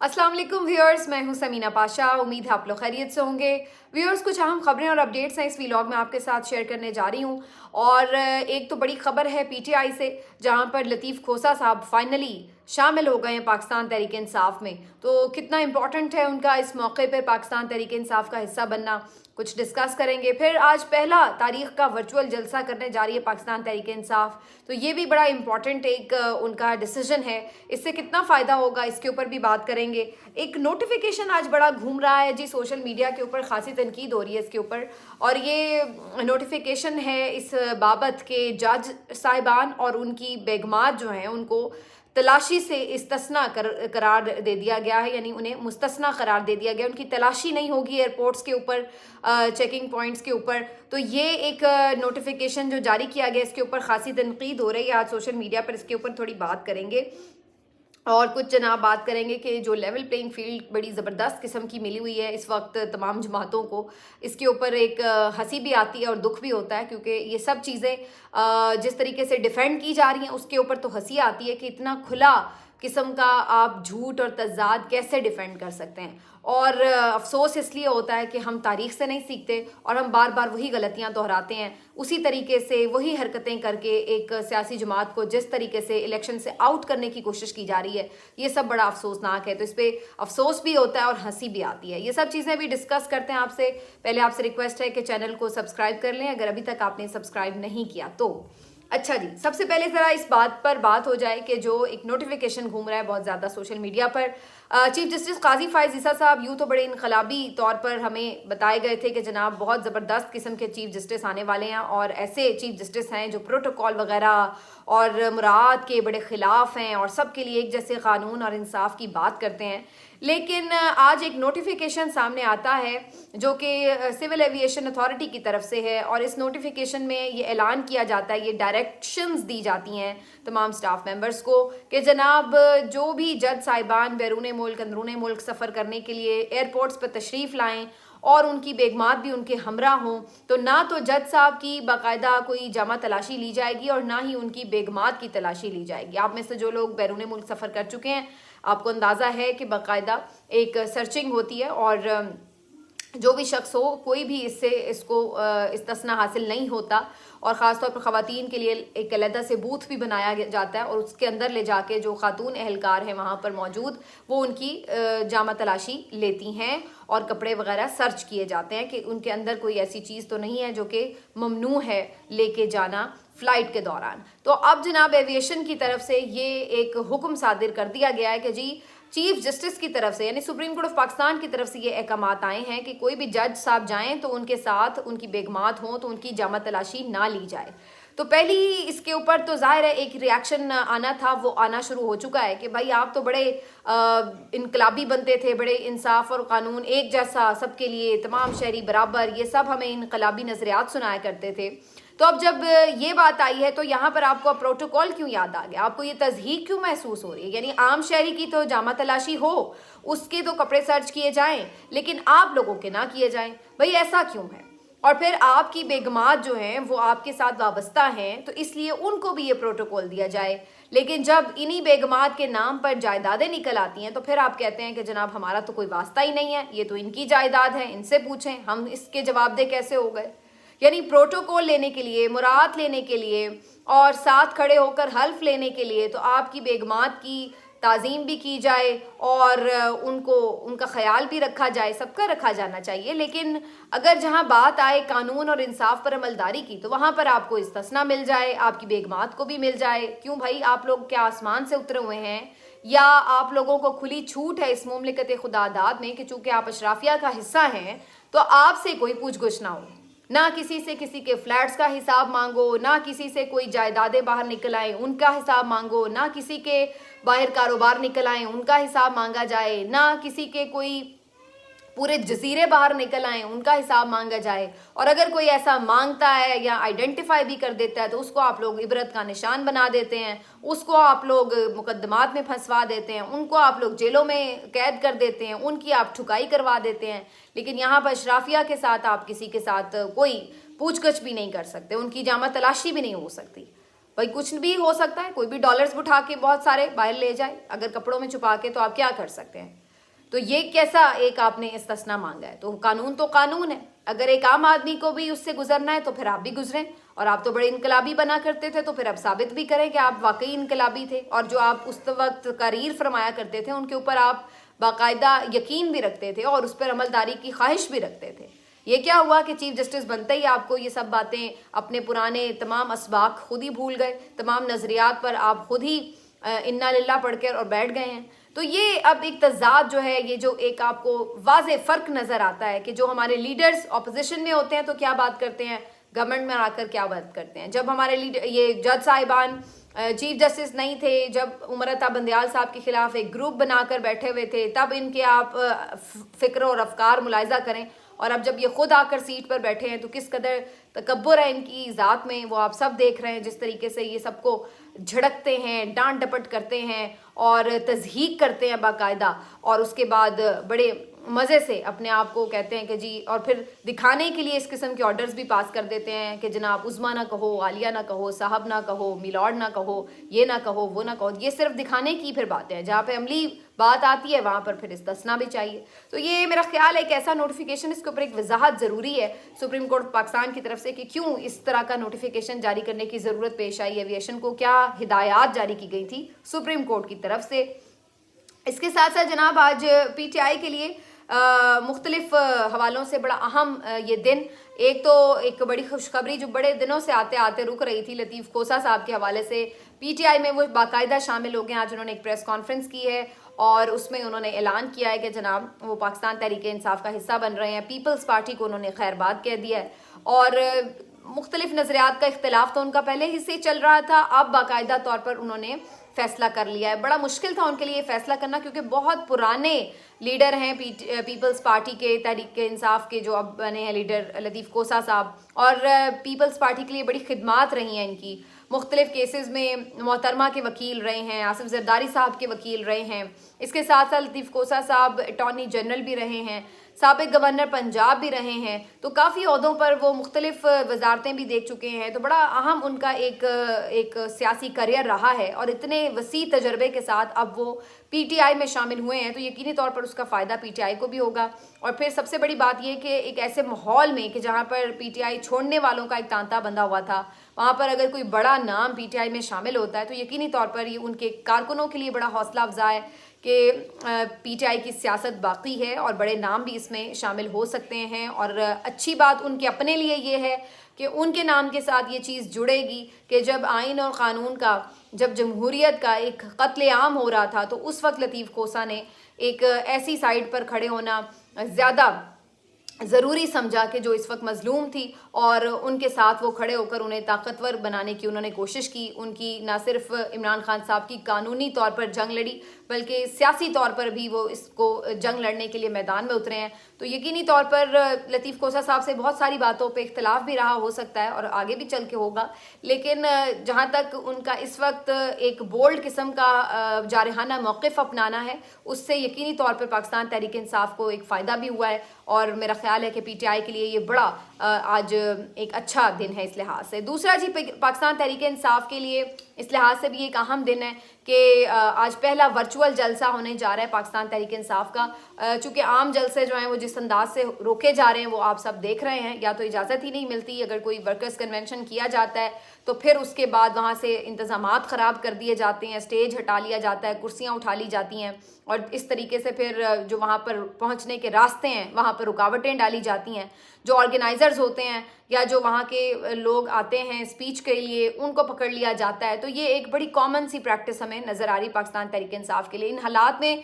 अस्सलाम वालेकुम व्यूअर्स, मैं हूं समीना पाशा। उम्मीद है आप लोग खैरियत से होंगे। व्यूअर्स, कुछ अहम खबरें और अपडेट्स हैं इस व्लॉग में आपके साथ शेयर करने जा रही हूं। और एक तो बड़ी खबर है पीटीआई से, जहां पर लतीफ़ खोसा साहब फाइनली शामिल हो गए हैं पाकिस्तान तहरीक इंसाफ में। तो कितना इंपॉर्टेंट है उनका इस मौके पर पाकिस्तान तहरीक इंसाफ का हिस्सा बनना, कुछ डिस्कस करेंगे। फिर आज पहला तारीख का वर्चुअल जलसा करने जा रही है पाकिस्तान तहरीक इंसाफ, तो ये भी बड़ा इंपॉर्टेंट एक उनका डिसीजन है। इससे कितना फ़ायदा होगा इसके ऊपर भी बात करेंगे। एक नोटिफिकेशन आज बड़ा घूम रहा है जी सोशल मीडिया के ऊपर, खासी तनकीद हो रही है इसके ऊपर। और ये नोटिफिकेशन है इस बाबत के जज साहिबान और उनकी बेगमात जो हैं उनको तलाशी से इस्तिस्ना करार दे दिया गया है, यानी उन्हें मुस्तस्ना करार दे दिया गया। उनकी तलाशी नहीं होगी एयरपोर्ट्स के ऊपर, चेकिंग पॉइंट्स के ऊपर। तो ये एक नोटिफिकेशन जो जारी किया गया, इसके ऊपर खासी तनकीद हो रही है आज सोशल मीडिया पर। इसके ऊपर थोड़ी बात करेंगे और कुछ जनाब बात करेंगे कि जो लेवल प्लेइंग फील्ड बड़ी ज़बरदस्त किस्म की मिली हुई है इस वक्त तमाम जमातों को, इसके ऊपर एक हंसी भी आती है और दुख भी होता है, क्योंकि ये सब चीज़ें जिस तरीके से डिफेंड की जा रही हैं उसके ऊपर तो हंसी आती है कि इतना खुला किस्म का आप झूठ और तज़ाद कैसे डिफेंड कर सकते हैं। और अफसोस इसलिए होता है कि हम तारीख से नहीं सीखते और हम बार बार वही गलतियां दोहराते हैं, उसी तरीके से वही हरकतें करके एक सियासी जमात को जिस तरीके से इलेक्शन से आउट करने की कोशिश की जा रही है, ये सब बड़ा अफसोसनाक है। तो इस पर अफसोस भी होता है और हंसी भी आती है। ये सब चीज़ें भी डिस्कस करते हैं आपसे। पहले आपसे रिक्वेस्ट है कि चैनल को सब्सक्राइब कर लें अगर अभी तक आपने सब्सक्राइब नहीं किया तो। अच्छा जी, सबसे पहले ज़रा इस बात पर बात हो जाए कि जो एक नोटिफिकेशन घूम रहा है बहुत ज़्यादा सोशल मीडिया पर, चीफ जस्टिस काजी फ़ाइज़ ईसा साहब यूँ तो बड़े इनकलाबी तौर पर हमें बताए गए थे कि जनाब बहुत ज़बरदस्त किस्म के चीफ जस्टिस आने वाले हैं और ऐसे चीफ जस्टिस हैं जो प्रोटोकॉल वगैरह और मुराद के बड़े ख़िलाफ़ हैं और सबके लिए एक जैसे क़ानून और इंसाफ की बात करते हैं। लेकिन आज एक नोटिफिकेशन सामने आता है जो कि सिविल एविएशन अथॉरिटी की तरफ से है, और इस नोटिफिकेशन में ये ऐलान किया जाता है, ये डायरेक्शंस दी जाती हैं तमाम स्टाफ मेंबर्स को कि जनाब जो भी जज साहिबान बैरून मुल्क अंदरून मुल्क सफ़र करने के लिए एयरपोर्ट्स पर तशरीफ़ लाएँ और उनकी बेगमात भी उनके हमरा हों, तो ना तो जज साहब की बाकायदा कोई जामा तलाशी ली जाएगी और ना ही उनकी बेगमात की तलाशी ली जाएगी। आप में से जो लोग बैरून मुल्क सफ़र कर चुके हैं आपको अंदाज़ा है कि बाकायदा एक सर्चिंग होती है और जो भी शख्स हो कोई भी इसको इस्तिस्ना हासिल नहीं होता। और ख़ास तौर पर ख़वातीन के लिए एक अलहदा से बूथ भी बनाया जाता है और उसके अंदर ले जाके जो खातून एहलकार हैं वहाँ पर मौजूद वो उनकी जामा तलाशी लेती हैं और कपड़े वगैरह सर्च किए जाते हैं कि उनके अंदर कोई ऐसी चीज़ तो नहीं है जो कि ममनू है लेके जाना फ़्लाइट के दौरान। तो अब जनाब एविएशन की तरफ से ये एक हुक्म सादिर कर दिया गया है कि जी चीफ जस्टिस की तरफ से यानी सुप्रीम कोर्ट ऑफ पाकिस्तान की तरफ से ये अहकामात आए हैं कि कोई भी जज साहब जाएं तो उनके साथ उनकी बेगमात हों तो उनकी जामा तलाशी ना ली जाए। तो पहली ही इसके ऊपर तो ज़ाहिर है एक रिएक्शन आना था, वो आना शुरू हो चुका है कि भाई आप तो बड़े इनकलाबी बनते थे, बड़े इंसाफ और कानून एक जैसा सबके लिए, तमाम शहरी बराबर, ये सब हमें इनकलाबी नज़रियात सुनाया करते थे। तो अब जब ये बात आई है तो यहाँ पर आपको प्रोटोकॉल क्यों याद आ गया, आपको ये तज़हीक क्यों महसूस हो रही है? यानी आम शहरी की तो जामा तलाशी हो, उसके तो कपड़े सर्च किए जाएं, लेकिन आप लोगों के ना किए जाएं, भाई ऐसा क्यों है? और फिर आपकी बेगमात जो हैं वो आपके साथ वाबस्ता हैं तो इसलिए उनको भी ये प्रोटोकॉल दिया जाए। लेकिन जब इन्हीं बेगमात के नाम पर जायदादें निकल आती हैं तो फिर आप कहते हैं कि जनाब हमारा तो कोई वास्ता ही नहीं है, ये तो इनकी जायदाद है, इनसे पूछें, हम इसके जवाबदेह कैसे हो गए? यानी प्रोटोकॉल लेने के लिए, मुराद लेने के लिए और साथ खड़े होकर हल्फ लेने के लिए तो आपकी बेगमात की ताज़ीम भी की जाए और उनको उनका ख्याल भी रखा जाए, सबका रखा जाना चाहिए। लेकिन अगर जहां बात आए कानून और इंसाफ पर अमलदारी की तो वहां पर आपको इस्तिस्ना मिल जाए, आपकी बेगमात को भी मिल जाए। क्यों भाई, आप लोग क्या आसमान से उतरे हुए हैं या आप लोगों को खुली छूट है इस मुमलिकत खुदादाद में कि चूँकि आप अशराफिया का हिस्सा हैं तो आपसे कोई पूछ गुछ ना हो, ना किसी से किसी के फ्लैट्स का हिसाब मांगो, ना किसी से कोई जायदादें बाहर निकल आए उनका हिसाब मांगो, ना किसी के बाहर कारोबार निकल आए उनका हिसाब मांगा जाए, ना किसी के कोई पूरे जजीरे बाहर निकल आए उनका हिसाब मांगा जाए। और अगर कोई ऐसा मांगता है या आइडेंटिफाई भी कर देता है तो उसको आप लोग इबरत का निशान बना देते हैं, उसको आप लोग मुकदमात में फंसवा देते हैं, उनको आप लोग जेलों में कैद कर देते हैं, उनकी आप ठुकाई करवा देते हैं। लेकिन यहाँ पर अशराफिया के साथ आप किसी के साथ कोई पूछगछ भी नहीं कर सकते, उनकी जामा तलाशी भी नहीं हो सकती। भाई कुछ भी हो सकता है, कोई भी डॉलर्स उठा के बहुत सारे बाहर ले जाए, अगर कपड़ों में छुपा के, तो आप क्या कर सकते हैं? تو یہ کیسا ایک آپ نے استثنا مانگا ہے؟ تو قانون ہے، اگر ایک عام آدمی کو بھی اس سے گزرنا ہے تو پھر آپ بھی گزریں، اور آپ تو بڑے انقلابی بنا کرتے تھے تو پھر اب ثابت بھی کریں کہ آپ واقعی انقلابی تھے، اور جو آپ اس وقت تقاریر فرمایا کرتے تھے ان کے اوپر آپ باقاعدہ یقین بھی رکھتے تھے اور اس پر عملداری کی خواہش بھی رکھتے تھے۔ یہ کیا ہوا کہ چیف جسٹس بنتے ہی آپ کو یہ سب باتیں، اپنے پرانے تمام اسباق خود ہی بھول گئے، تمام نظریات پر آپ خود ہی انا للہ پڑھ کر اور بیٹھ گئے ہیں؟ تو یہ اب ایک تضاد جو ہے، یہ جو ایک آپ کو واضح فرق نظر آتا ہے کہ جو ہمارے لیڈرز اپوزیشن میں ہوتے ہیں تو کیا بات کرتے ہیں، گورنمنٹ میں آ کر کیا بات کرتے ہیں۔ جب ہمارے لیڈر یہ جج صاحبان چیف جسٹس نہیں تھے، جب عمرتا بندیال صاحب کے خلاف ایک گروپ بنا کر بیٹھے ہوئے تھے، تب ان کے آپ فکر اور افکار ملاحظہ کریں، اور اب جب یہ خود آ کر سیٹ پر بیٹھے ہیں تو کس قدر تکبر ہے ان کی ذات میں، وہ آپ سب دیکھ رہے ہیں، جس طریقے سے یہ سب کو جھڑکتے ہیں، ڈانٹ ڈپٹ کرتے ہیں اور تضحیق کرتے ہیں باقاعدہ، اور اس کے بعد بڑے مزے سے اپنے آپ کو کہتے ہیں کہ جی، اور پھر دکھانے کے لیے اس قسم کے آرڈرز بھی پاس کر دیتے ہیں کہ جناب عظمیٰ نہ کہو، عالیہ نہ کہو، صاحب نہ کہو، میلارڈ نہ کہو، یہ نہ کہو، وہ نہ کہو۔ یہ صرف دکھانے کی پھر باتیں ہیں، جہاں پہ عملی بات آتی ہے وہاں پر پھر استثنا بھی چاہیے۔ تو یہ میرا خیال ہے ایک ایسا نوٹیفیکیشن، اس کے اوپر ایک وضاحت ضروری ہے سپریم کورٹ پاکستان کی طرف سے کہ کیوں اس طرح کا نوٹیفیکیشن جاری کرنے کی ضرورت پیش آئی ایویشن کو، کیا ہدایات جاری کی گئی تھی سپریم کورٹ کی طرف سے۔ اس کے ساتھ ساتھ جناب آج پی ٹی آئی کے لیے مختلف حوالوں سے بڑا اہم یہ دن، ایک تو ایک بڑی خوشخبری جو بڑے دنوں سے آتے آتے رک رہی تھی، لطیف کوسہ صاحب کے حوالے سے پی ٹی آئی میں وہ باقاعدہ شامل ہو گئے۔ آج انہوں نے ایک پریس کانفرنس کی ہے اور اس میں انہوں نے اعلان کیا ہے کہ جناب وہ پاکستان تحریک انصاف کا حصہ بن رہے ہیں، پیپلز پارٹی کو انہوں نے خیر بات کہہ دیا ہے، اور مختلف نظریات کا اختلاف تو ان کا پہلے ہی سے چل رہا تھا، اب باقاعدہ طور پر انہوں نے فیصلہ کر لیا ہے۔ بڑا مشکل تھا ان کے لیے فیصلہ کرنا کیونکہ بہت پرانے لیڈر ہیں پیپلز پارٹی کے، تحریک انصاف کے جو اب بنے ہیں لیڈر لطیف کوسہ صاحب، اور پیپلز پارٹی کے لیے بڑی خدمات رہی ہیں ان کی، مختلف کیسز میں محترمہ کے وکیل رہے ہیں، آصف زرداری صاحب کے وکیل رہے ہیں، اس کے ساتھ ساتھ لطیف کوسہ صاحب اٹارنی جنرل بھی رہے ہیں، سابق گورنر پنجاب بھی رہے ہیں، تو کافی عہدوں پر وہ مختلف وزارتیں بھی دیکھ چکے ہیں، تو بڑا اہم ان کا ایک سیاسی کریئر رہا ہے، اور اتنے وسیع تجربے کے ساتھ اب وہ پی ٹی آئی میں شامل ہوئے ہیں تو یقینی طور پر اس کا فائدہ پی ٹی آئی کو بھی ہوگا۔ اور پھر سب سے بڑی بات یہ کہ ایک ایسے ماحول میں کہ جہاں پر پی ٹی آئی چھوڑنے والوں کا ایک تانتا بندھا ہوا تھا، وہاں پر اگر کوئی بڑا نام پی ٹی آئی میں شامل ہوتا ہے تو یقینی طور پر یہ ان کے کارکنوں کے لیے بڑا حوصلہ افزا ہے کہ پی ٹی آئی کی سیاست باقی ہے اور بڑے نام بھی اس میں شامل ہو سکتے ہیں، اور اچھی بات ان کے اپنے لیے یہ ہے کہ ان کے نام کے ساتھ یہ چیز جڑے گی کہ جب آئین اور قانون کا، جب جمہوریت کا ایک قتل عام ہو رہا تھا تو اس وقت لطیف کوسہ نے ایک ایسی سائڈ پر کھڑے ہونا زیادہ ضروری سمجھا کہ جو اس وقت مظلوم تھی، اور ان کے ساتھ وہ کھڑے ہو کر انہیں طاقتور بنانے کی انہوں نے کوشش کی۔ ان کی نہ صرف عمران خان صاحب کی قانونی طور پر جنگ لڑی بلکہ سیاسی طور پر بھی وہ اس کو جنگ لڑنے کے لیے میدان میں اترے ہیں، تو یقینی طور پر لطیف کوسہ صاحب سے بہت ساری باتوں پہ اختلاف بھی رہا ہو سکتا ہے اور آگے بھی چل کے ہوگا، لیکن جہاں تک ان کا اس وقت ایک بولڈ قسم کا جارحانہ موقف اپنانا ہے، اس سے یقینی طور پر پاکستان تحریک انصاف کو ایک فائدہ بھی ہوا ہے، اور میرا خیال ہے کہ پی ٹی آئی کے لیے یہ بڑا آج ایک اچھا دن ہے اس لحاظ سے۔ دوسرا جی، پاکستان تحریک انصاف کے لیے اس لحاظ سے بھی ایک اہم دن ہے کہ آج پہلا ورچوئل جلسہ ہونے جا رہا ہے پاکستان تحریک انصاف کا، چونکہ عام جلسے جو ہیں وہ جس انداز سے روکے جا رہے ہیں وہ آپ سب دیکھ رہے ہیں، یا تو اجازت ہی نہیں ملتی، اگر کوئی ورکرز کنونشن کیا جاتا ہے تو پھر اس کے بعد وہاں سے انتظامات خراب کر دیے جاتے ہیں، اسٹیج ہٹا لیا جاتا ہے، کرسیاں اٹھا لی جاتی ہیں، اور اس طریقے سے پھر جو وہاں پر پہنچنے کے راستے ہیں وہاں پر رکاوٹیں ڈالی جاتی ہیں، جو آرگنائزرز ہوتے ہیں یا جو وہاں کے لوگ آتے ہیں اسپیچ کے لیے ان کو پکڑ لیا جاتا ہے، تو یہ ایک بڑی کامن سی پریکٹس ہمیں نظر آ رہی پاکستان تحریک انصاف کے لیے۔ ان حالات میں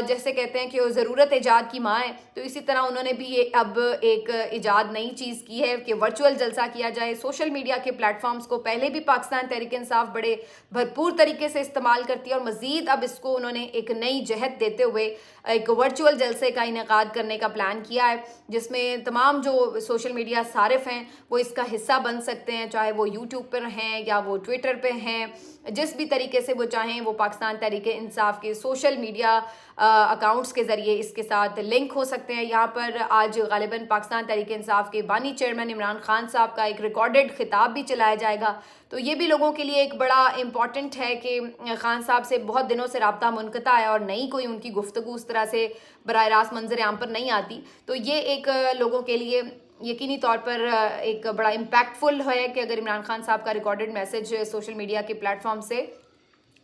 جیسے کہتے ہیں کہ وہ ضرورت ایجاد کی ماں ہے، تو اسی طرح انہوں نے بھی یہ اب ایک ایجاد نئی چیز کی ہے کہ ورچوئل جلسہ کیا جائے۔ سوشل میڈیا کے پلیٹ فارمز کو پہلے بھی پاکستان تحریک انصاف بڑے بھرپور طریقے سے استعمال کرتی ہے، اور مزید اب اس کو انہوں نے ایک نئی جہت دیتے ہوئے ایک ورچوئل جلسے کا انعقاد کرنے کا پلان کیا ہے، جس میں تمام جو سوشل میڈیا صارف ہیں وہ اس کا حصہ بن سکتے ہیں، چاہے وہ یوٹیوب پر ہیں یا وہ ٹویٹر پہ ہیں، جس بھی طریقے سے وہ چاہیں وہ پاکستان تحریک انصاف इंसाफ के सोशल मीडिया अकाउंट्स के ज़रिए इसके साथ लिंक हो सकते हैं। यहाँ पर आज गालिबन पाकिस्तान तहरीक इंसाफ के बानी चेयरमैन इमरान खान साहब का एक रिकॉर्डेड खिताब भी चलाया जाएगा, तो ये भी लोगों के लिए एक बड़ा इम्पॉर्टेंट है कि खान साहब से बहुत दिनों से रब्ता मुनक़ता है और नई कोई उनकी गुफ्तगू उस तरह से बराह रास्त मंजर आम पर नहीं आती। तो ये एक लोगों के लिए यकीनी तौर पर एक बड़ा इम्पैक्टफुल है कि अगर इमरान खान साहब का रिकॉर्डेड मैसेज सोशल मीडिया के प्लेटफॉर्म से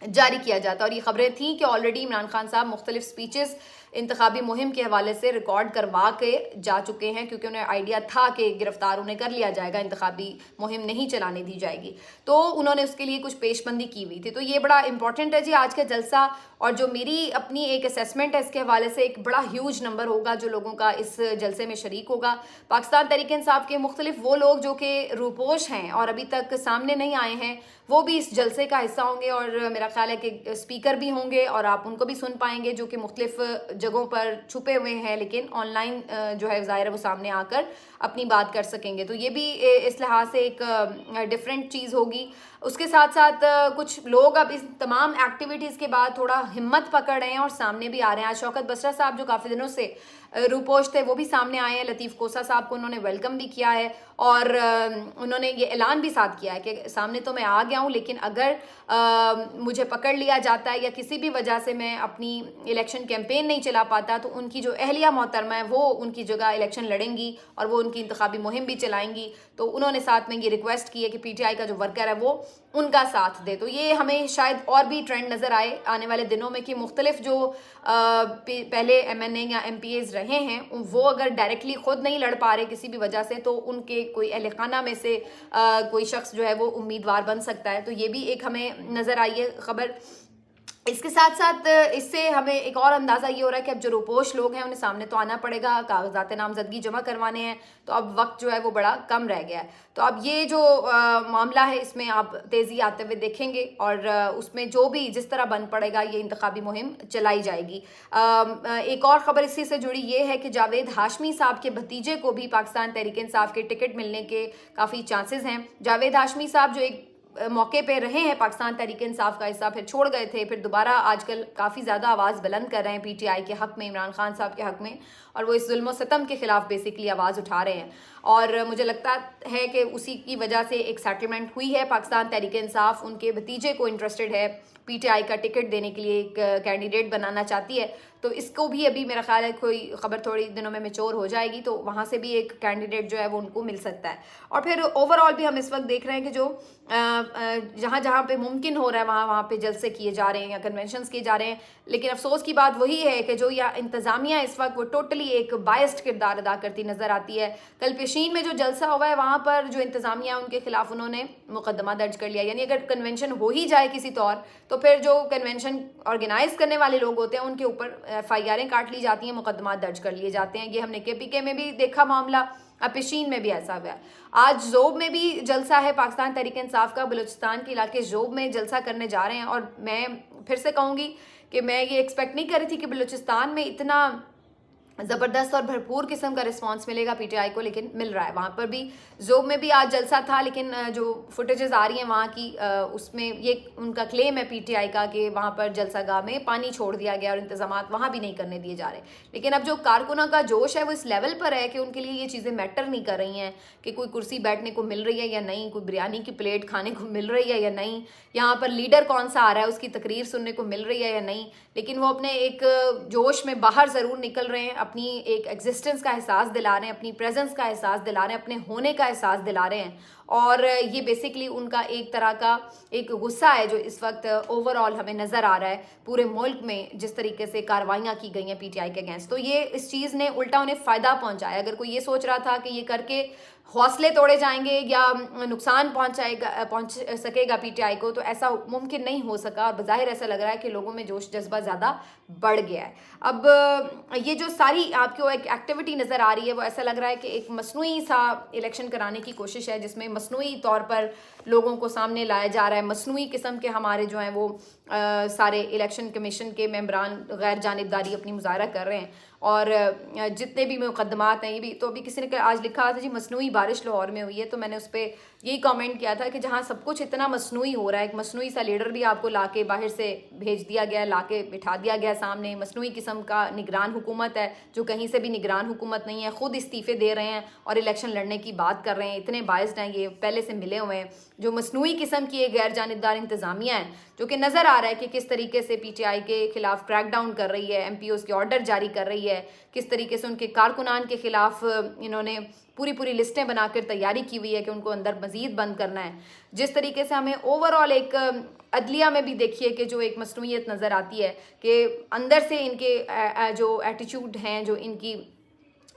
जारी किया जाता। और ये खबरें थीं कि ऑलरेडी इमरान खान साहब मुख्तलिफ स्पीचेस इंतखाबी मुहिम के हवाले से रिकॉर्ड करवा के जा चुके हैं, क्योंकि उन्हें आइडिया था कि गिरफ्तार उन्हें कर लिया जाएगा, इंतखाबी मुहिम नहीं चलाने दी जाएगी, तो उन्होंने उसके लिए कुछ पेशबंदी की हुई थी। तो ये बड़ा इंपॉर्टेंट है जी आज का जलसा। और जो मेरी अपनी एक असेसमेंट है इसके हवाले से, एक बड़ा ह्यूज नंबर होगा जो लोगों का इस जलसे में शरीक होगा। पाकिस्तान तहरीक इंसाफ के मुख्तलिफ वो लोग जो कि रूपोश हैं और अभी तक सामने नहीं आए हैं, वो भी इस जलसे का हिस्सा होंगे। और मेरा ख्याल है कि स्पीकर भी होंगे और आप उनको भी सुन पाएंगे जो कि मुख्तलिफ जगहों पर छुपे हुए हैं, लेकिन ऑनलाइन जो है ज़ाहिर है वो सामने आकर अपनी बात कर सकेंगे। तो ये भी इस लिहाज से एक डिफरेंट चीज़ होगी। उसके साथ साथ कुछ लोग अब इस तमाम एक्टिविटीज़ के बाद थोड़ा हिम्मत पकड़ रहे हैं और सामने भी आ रहे हैं। आज शौकत बसरा साहब जो काफ़ी दिनों से रूपोश थे वो भी सामने आए हैं। लतीफ़ कोसा साहब को उन्होंने वेलकम भी किया है और उन्होंने ये ऐलान भी साथ किया है कि सामने तो मैं आ गया हूँ, लेकिन अगर मुझे पकड़ लिया जाता है या किसी भी वजह से मैं अपनी इलेक्शन कैंपेन नहीं चला पाता, तो उनकी जो अहलिया मोहतरमा है वो उनकी जगह इलेक्शन लड़ेंगी और वो उनकी इंतखाबी मुहिम भी चलाएंगी। तो उन्होंने साथ में ये रिक्वेस्ट की है कि PTI का जो वर्कर है वो उनका साथ दे। तो ये हमें शायद और भी ट्रेंड नज़र आए आने वाले दिनों में कि मुख्तलिफ जो पहले MNA या MPAs रहे हैं वो अगर डायरेक्टली ख़ुद नहीं लड़ पा रहे किसी भी वजह से, तो उनके कोई अहल खाना में से कोई शख्स जो है वो उम्मीदवार बन सकता है। तो ये भी एक हमें नज़र आई है ख़बर। इसके साथ साथ इससे हमें एक और अंदाज़ा ये हो रहा है कि अब जो रूपोश लोग हैं उन्हें सामने तो आना पड़ेगा, कागजात नामजदगी जमा करवाने हैं, तो अब वक्त जो है वो बड़ा कम रह गया है। तो अब ये जो मामला है इसमें आप तेज़ी आते हुए देखेंगे और उसमें जो भी जिस तरह बन पड़ेगा ये इंतखाबी मुहिम चलाई जाएगी। एक और ख़बर इसी से जुड़ी ये है कि जावेद हाशमी साहब के भतीजे को भी पाकिस्तान तहरीक इंसाफ के टिकट मिलने के काफ़ी चांसेस हैं। जावेद हाशमी साहब जो एक मौके पे रहे हैं पाकिस्तान तहरीक इंसाफ का हिस्सा, फिर छोड़ गए थे, फिर दोबारा आजकल काफ़ी ज़्यादा आवाज़ बुलंद कर रहे हैं PTI के हक़ में, इमरान खान साहब के हक़ में, और वो इस जुल्म सितम के ख़िलाफ़ बेसिकली आवाज़ उठा रहे हैं। और मुझे लगता है कि उसी की वजह से एक सेटलमेंट हुई है। पाकिस्तान तहरीक इंसाफ उनके भतीजे को इंटरेस्टेड है, PTI का टिकट देने के लिए एक कैंडिडेट बनाना चाहती है। तो इसको भी अभी मेरा ख्याल है कोई ख़बर थोड़ी दिनों में मैच्योर हो जाएगी, तो वहाँ से भी एक कैंडिडेट जो है वो उनको मिल सकता है। और फिर ओवरऑल भी हम इस वक्त देख रहे हैं कि जो जहाँ जहाँ पे मुमकिन हो रहा है वहाँ पे जलसे किए जा रहे हैं या कन्वेंशंस किए जा रहे हैं, लेकिन अफसोस की बात वही है कि जो या इंतज़ामिया इस वक्त वो टोटली एक बायस्ड किरदार अदा करती नज़र आती है। कल पेशीन में जो जलसा हुआ है वहाँ पर जो इंतज़ामिया उनके खिलाफ उन्होंने मुकदमा दर्ज कर लिया। यानी अगर कन्वेंशन हो ही जाए किसी तौर, तो फिर जो कन्वेंशन ऑर्गेनाइज करने वाले लोग होते हैं उनके ऊपर FIR काट ली जाती हैं, मुकदमा दर्ज कर लिए जाते हैं। ये हमने KPK में भी देखा मामला, अब पेशीन में भी ऐसा हुआ है। आज जोब में भी जलसा है पाकिस्तान तहरीक इंसाफ का, बलूचिस्तान के इलाके जोब में जलसा करने जा रहे हैं। और मैं फिर से कहूँगी कि मैं ये एक्सपेक्ट नहीं कर रही थी कि बलूचिस्तान में इतना ज़बरदस्त और भरपूर किस्म का रिस्पांस मिलेगा PTI को, लेकिन मिल रहा है। वहाँ पर भी जोब में भी आज जलसा था, लेकिन जो फुटेजेस आ रही हैं वहाँ की उसमें ये उनका क्लेम है PTI का कि वहाँ पर जलसा गाह में पानी छोड़ दिया गया और इंतज़ामात वहाँ भी नहीं करने दिए जा रहे। लेकिन अब जो कारकुनों का जोश है वो इस लेवल पर है कि उनके लिए ये चीज़ें मैटर नहीं कर रही हैं कि कोई कुर्सी बैठने को मिल रही है या नहीं, कोई बिरयानी की प्लेट खाने को मिल रही है या नहीं, यहाँ पर लीडर कौन सा आ रहा है उसकी तकरीर सुनने को मिल रही है या नहीं। लेकिन वो अपने एक जोश में बाहर ज़रूर निकल रहे हैं, अपनी एक एग्जिस्टेंस का एहसास दिला रहे हैं, अपनी प्रेजेंस का एहसास दिला रहे हैं, अपने होने का एहसास दिला रहे हैं। और ये बेसिकली उनका एक तरह का एक गुस्सा है जो इस वक्त ओवरऑल हमें नज़र आ रहा है पूरे मुल्क में जिस तरीके से कार्रवाइयाँ की गई हैं PTI के अगेंस्ट। तो ये इस चीज़ ने उल्टा उन्हें फ़ायदा पहुँचाया। अगर कोई ये सोच रहा था कि ये करके हौसले तोड़े जाएंगे या नुकसान पहुँच सकेगा PTI को, तो ऐसा मुमकिन नहीं हो सका। और बज़ाहिर ऐसा लग रहा है कि लोगों में जोश जज्बा ज़्यादा बढ़ गया है। अब ये जो सारी आपको एक एक्टिविटी नज़र आ रही है वो ऐसा लग रहा है कि एक मसनूई सा इलेक्शन कराने की कोशिश है, जिसमें मसनूई तौर पर लोगों को सामने लाया जा रहा है, मसनूई किस्म के हमारे जो हैं वो سارے الیکشن کمیشن کے ممبران غیر جانبداری اپنی مظاہرہ کر رہے ہیں، اور جتنے بھی مقدمات ہیں، یہ بھی تو ابھی کسی نے آج لکھا تھا جی مصنوعی بارش لاہور میں ہوئی ہے، تو میں نے اس پہ یہی کامنٹ کیا تھا کہ جہاں سب کچھ اتنا مصنوعی ہو رہا ہے، ایک مصنوعی سا لیڈر بھی آپ کو لا کے باہر سے بھیج دیا گیا، لا کے بٹھا دیا گیا سامنے، مصنوعی قسم کا نگران حکومت ہے جو کہیں سے بھی نگران حکومت نہیں ہے، خود استعفے دے رہے ہیں اور الیکشن لڑنے کی بات کر رہے ہیں، اتنے باعث ہیں، یہ پہلے سے ملے ہوئے ہیں، جو مصنوعی قسم کی ایک غیر جانبدار انتظامیہ ہے، جو کہ نظر آ رہا ہے کہ کس طریقے سے پی ٹی آئی کے خلاف کریک ڈاؤن کر رہی ہے، ایم پی اوز کے آرڈر جاری کر رہی ہے، کس طریقے سے ان کے کارکنان کے خلاف انہوں نے پوری لسٹیں بنا کر تیاری کی ہوئی ہے کہ ان کو اندر مزید بند کرنا ہے، جس طریقے سے ہمیں اوور آل ایک عدلیہ میں بھی دیکھیے کہ جو ایک مصنوعیت نظر آتی ہے کہ اندر سے ان کے جو ایٹیچیوڈ ہیں، جو ان کی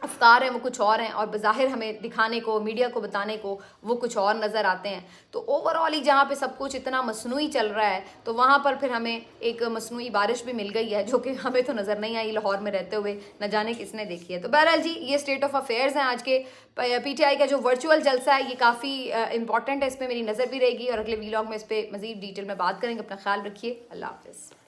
افکار ہیں وہ کچھ اور ہیں، اور بظاہر ہمیں دکھانے کو، میڈیا کو بتانے کو وہ کچھ اور نظر آتے ہیں۔ تو اوور آل ہی جہاں پہ سب کچھ اتنا مصنوعی چل رہا ہے تو وہاں پر پھر ہمیں ایک مصنوعی بارش بھی مل گئی ہے، جو کہ ہمیں تو نظر نہیں آئی لاہور میں رہتے ہوئے، نہ جانے کس نے دیکھی ہے۔ تو بہرحال جی یہ اسٹیٹ آف افیئرز ہیں آج کے پی ٹی آئی کا جو ورچوئل جلسہ ہے، یہ کافی امپورٹنٹ ہے، اس پہ میری نظر بھی رہے گی، اور اگلے ویلاگ میں اس پہ مزید ڈیٹیل میں بات کریں گے۔ اپنا خیال رکھیے، اللہ حافظ۔